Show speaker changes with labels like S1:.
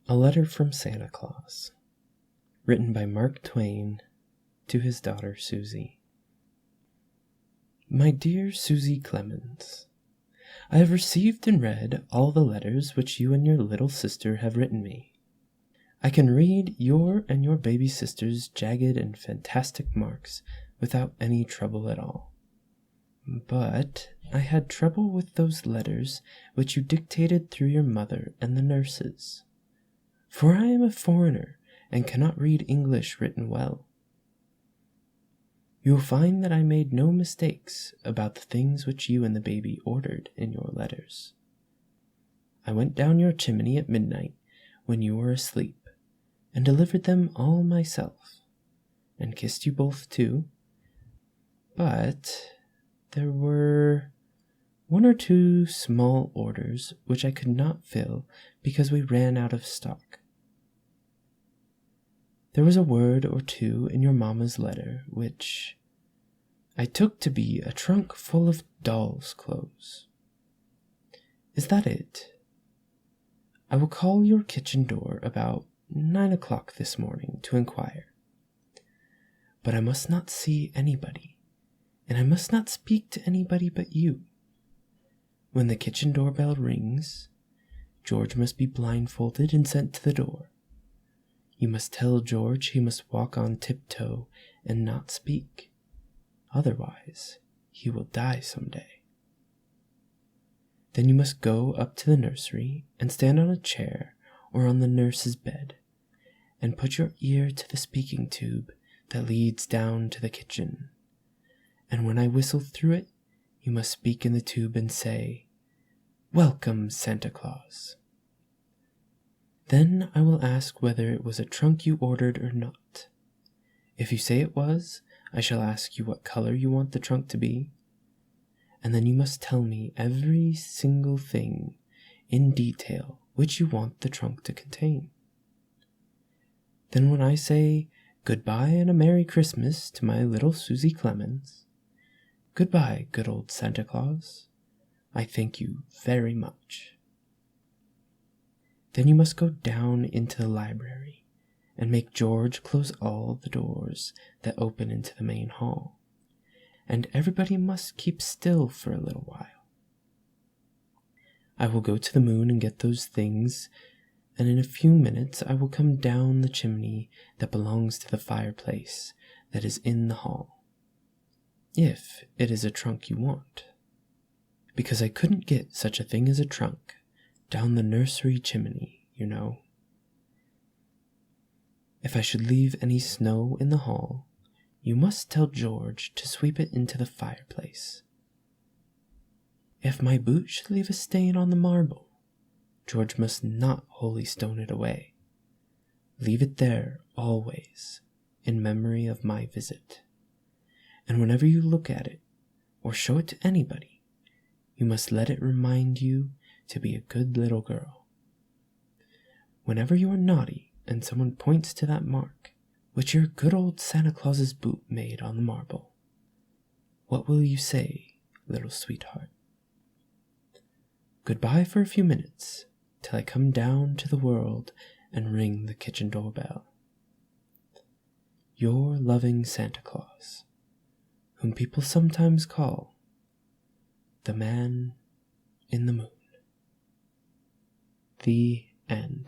S1: A letter from Santa Claus, written by Mark Twain to his daughter Susie. My dear Susie Clemens, I have received and read all the letters which you and your little sister have written me. I can read your and your baby sister's jagged and fantastic marks without any trouble at all. But I had trouble with those letters which you dictated through your mother and the nurses. For I am a foreigner and cannot read English written well. You will find that I made no mistakes about the things which you and the baby ordered in your letters. I went down your chimney at midnight when you were asleep and delivered them all myself, and kissed you both too. But there were 1 or 2 small orders which I could not fill because we ran out of stock. There was a word or 2 in your mamma's letter which I took to be a trunk full of doll's clothes. Is that it? I will call your kitchen door about 9 o'clock this morning to inquire. But I must not see anybody, and I must not speak to anybody but you. When the kitchen doorbell rings, George must be blindfolded and sent to the door. You must tell George he must walk on tiptoe and not speak. Otherwise, he will die some day. Then you must go up to the nursery and stand on a chair or on the nurse's bed and put your ear to the speaking tube that leads down to the kitchen. And when I whistle through it, you must speak in the tube and say, "Welcome, Santa Claus." Then I will ask whether it was a trunk you ordered or not. If you say it was, I shall ask you what color you want the trunk to be, and then you must tell me every single thing in detail which you want the trunk to contain. Then when I say goodbye and a Merry Christmas to my little Susie Clemens, goodbye, good old Santa Claus, I thank you very much. Then you must go down into the library and make George close all the doors that open into the main hall, and everybody must keep still for a little while. I will go to the moon and get those things, and in a few minutes I will come down the chimney that belongs to the fireplace that is in the hall, if it is a trunk you want, because I couldn't get such a thing as a trunk down the nursery chimney, you know. If I should leave any snow in the hall, you must tell George to sweep it into the fireplace. If my boot should leave a stain on the marble, George must not wholly stone it away. Leave it there always, in memory of my visit. And whenever you look at it, or show it to anybody, you must let it remind you to be a good little girl. Whenever you are naughty and someone points to that mark which your good old Santa Claus's boot made on the marble, what will you say, little sweetheart? Goodbye for a few minutes, till I come down to the world and ring the kitchen doorbell. Your loving Santa Claus, whom people sometimes call the Man in the Moon. The end.